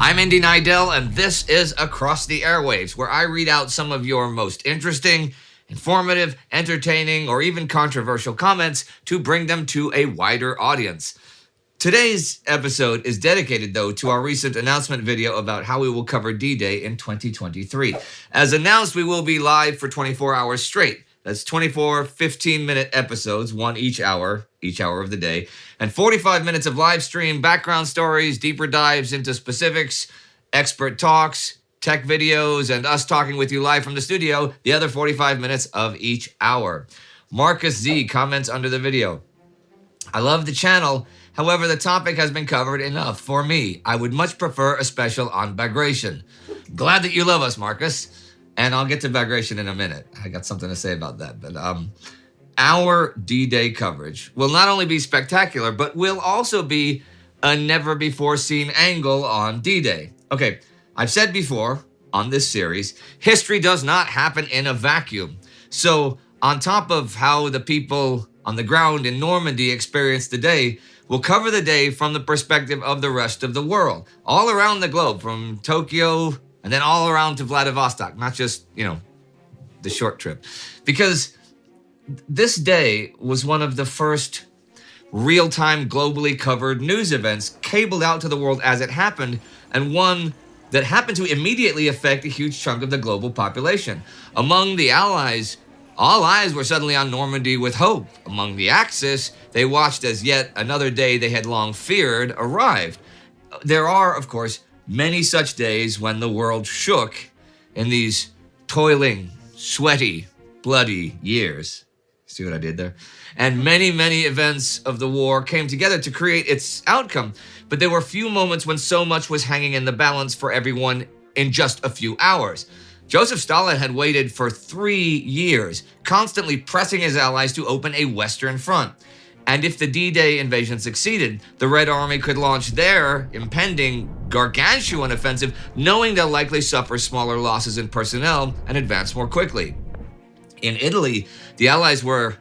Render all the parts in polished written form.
I'm Indy Nidell, and this is Across the Airwaves, where I read out some of your most interesting, informative, entertaining, or even controversial comments to bring them to a wider audience. Today's episode is dedicated, though, to our recent announcement video about how we will cover D-Day in 2023. As announced, we will be live for 24 hours straight. That's 24 15-minute episodes, one each hour of the day, and 45 minutes of live stream, background stories, deeper dives into specifics, expert talks, tech videos, and us talking with you live from the studio, the other 45 minutes of each hour. Marcus Z comments under the video, I love the channel. However, the topic has been covered enough for me. I would much prefer a special on Bagration. Glad that you love us, Marcus. And I'll get to Bagration in a minute. I got something to say about that. But our D-Day coverage will not only be spectacular, but will also be a never-before-seen angle on D-Day. Okay, I've said before on this series, history does not happen in a vacuum. So on top of how the people on the ground in Normandy experienced the day, we'll cover the day from the perspective of the rest of the world, all around the globe, from Tokyo and then all around to Vladivostok, not just, the short trip. Because this day was one of the first real-time globally covered news events cabled out to the world as it happened, and one that happened to immediately affect a huge chunk of the global population. Among the Allies, all eyes were suddenly on Normandy with hope. Among the Axis, they watched as yet another day they had long feared arrived. There are, of course, many such days when the world shook in these toiling, sweaty, bloody years. See what I did there? And many, many events of the war came together to create its outcome. But there were few moments when so much was hanging in the balance for everyone in just a few hours. Joseph Stalin had waited for 3 years, constantly pressing his allies to open a Western front. And if the D-Day invasion succeeded, the Red Army could launch their impending gargantuan offensive, knowing they'll likely suffer smaller losses in personnel and advance more quickly. In Italy, the Allies were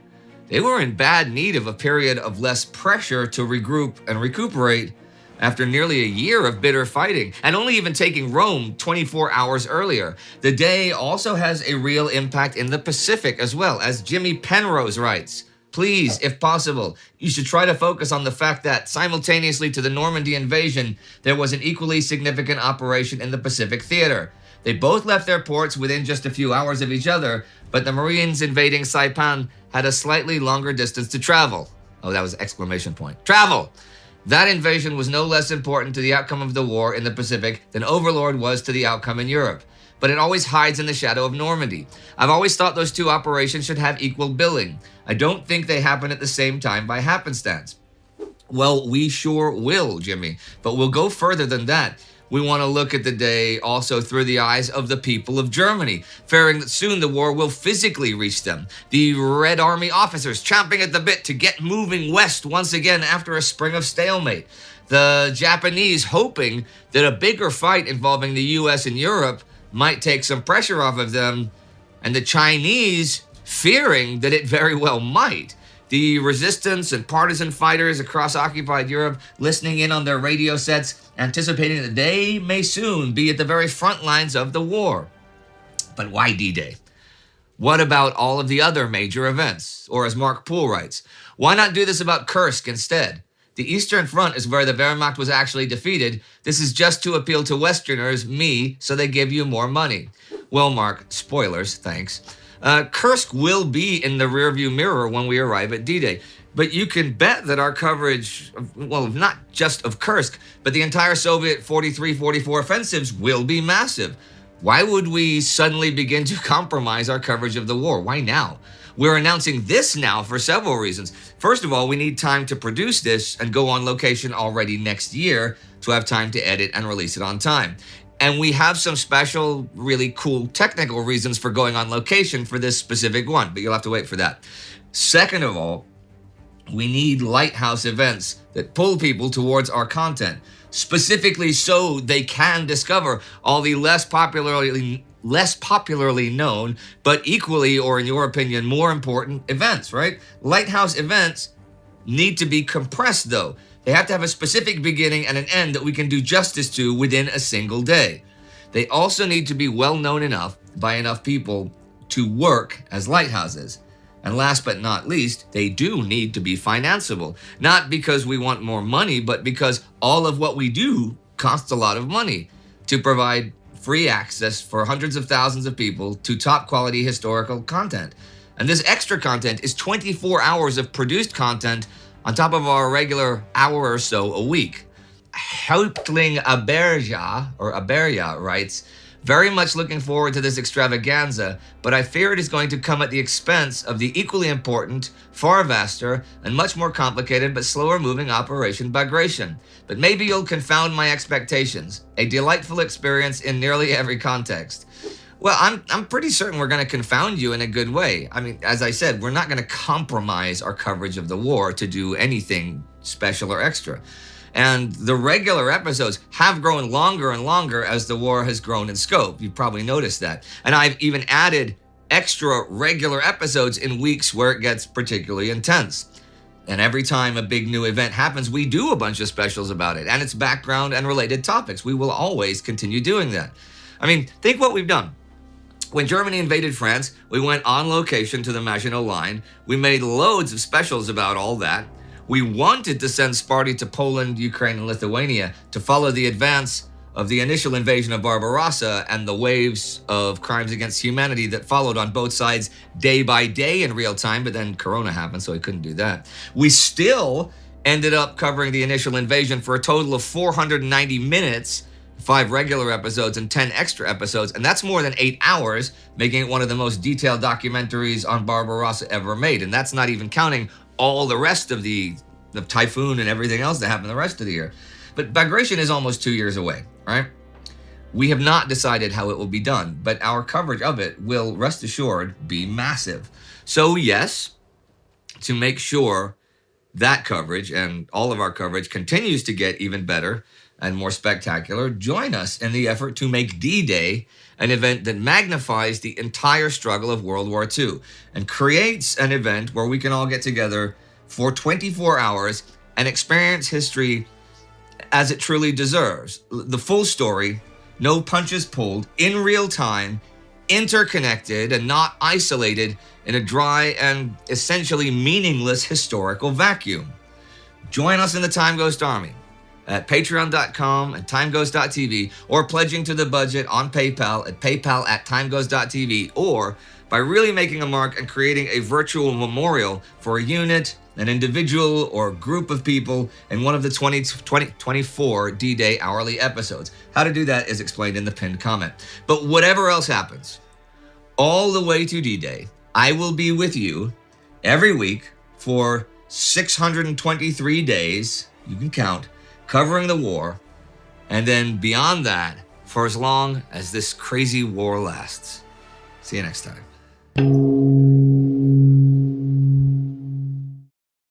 in bad need of a period of less pressure to regroup and recuperate after nearly a year of bitter fighting, and only even taking Rome 24 hours earlier. The day also has a real impact in the Pacific as well, as Jimmy Penrose writes. Please, if possible, you should try to focus on the fact that simultaneously to the Normandy invasion, there was an equally significant operation in the Pacific theater. They both left their ports within just a few hours of each other, but the Marines invading Saipan had a slightly longer distance to travel. Oh, that was exclamation point. Travel! That invasion was no less important to the outcome of the war in the Pacific than Overlord was to the outcome in Europe. But it always hides in the shadow of Normandy. I've always thought those two operations should have equal billing. I don't think they happen at the same time by happenstance. Well, we sure will, Jimmy, but we'll go further than that. We want to look at the day also through the eyes of the people of Germany, fearing that soon the war will physically reach them. The Red Army officers champing at the bit to get moving west once again after a spring of stalemate. The Japanese hoping that a bigger fight involving the US and Europe might take some pressure off of them, and the Chinese fearing that it very well might. The resistance and partisan fighters across occupied Europe listening in on their radio sets, anticipating that they may soon be at the very front lines of the war. But why D-Day? What about all of the other major events? Or as Mark Poole writes, why not do this about Kursk instead? The Eastern Front is where the Wehrmacht was actually defeated. This is just to appeal to Westerners, me, so they give you more money. Well, Mark, spoilers, thanks. Kursk will be in the rearview mirror when we arrive at D-Day. But you can bet that our coverage, not just of Kursk, but the entire Soviet 43-44 offensives will be massive. Why would we suddenly begin to compromise our coverage of the war? Why now? We're announcing this now for several reasons. First of all, we need time to produce this and go on location already next year to have time to edit and release it on time. And we have some special, really cool technical reasons for going on location for this specific one, but you'll have to wait for that. Second of all, we need lighthouse events that pull people towards our content, specifically so they can discover all the less popularly known, but equally, or in your opinion, more important events, right? Lighthouse events need to be compressed, though. They have to have a specific beginning and an end that we can do justice to within a single day. They also need to be well known enough by enough people to work as lighthouses. And last but not least, they do need to be financeable. Not because we want more money, but because all of what we do costs a lot of money to provide free access for hundreds of thousands of people to top quality historical content. And this extra content is 24 hours of produced content on top of our regular hour or so a week. Häuptling Aberja writes, very much looking forward to this extravaganza, but I fear it is going to come at the expense of the equally important, far vaster, and much more complicated but slower moving Operation Bagration. But maybe you'll confound my expectations. A delightful experience in nearly every context. Well, I'm pretty certain we're going to confound you in a good way. I mean, as I said, we're not going to compromise our coverage of the war to do anything special or extra. And the regular episodes have grown longer and longer as the war has grown in scope. You've probably noticed that. And I've even added extra regular episodes in weeks where it gets particularly intense. And every time a big new event happens, we do a bunch of specials about it and its background and related topics. We will always continue doing that. I mean, think what we've done. When Germany invaded France, we went on location to the Maginot Line. We made loads of specials about all that. We wanted to send Sparty to Poland, Ukraine, and Lithuania to follow the advance of the initial invasion of Barbarossa and the waves of crimes against humanity that followed on both sides day by day in real time, but then Corona happened, so we couldn't do that. We still ended up covering the initial invasion for a total of 490 minutes, 5 regular episodes and 10 extra episodes, and that's more than 8 hours, making it one of the most detailed documentaries on Barbarossa ever made. And that's not even counting all the rest of the typhoon and everything else that happened the rest of the year. But Bagration is almost 2 years away, right? We have not decided how it will be done, but our coverage of it will, rest assured, be massive. So yes, to make sure that coverage and all of our coverage continues to get even better and more spectacular, join us in the effort to make D-Day an event that magnifies the entire struggle of World War II and creates an event where we can all get together for 24 hours and experience history as it truly deserves. The full story, no punches pulled, in real time, interconnected and not isolated in a dry and essentially meaningless historical vacuum. Join us in the Time Ghost Army at patreon.com and timeghost.tv, or pledging to the budget on PayPal at paypal@timeghost.tv, or by really making a mark and creating a virtual memorial for a unit, an individual, or group of people in one of the 24 D-Day hourly episodes. How to do that is explained in the pinned comment. But whatever else happens, all the way to D-Day, I will be with you every week for 623 days, you can count, covering the war, and then beyond that, for as long as this crazy war lasts. See you next time.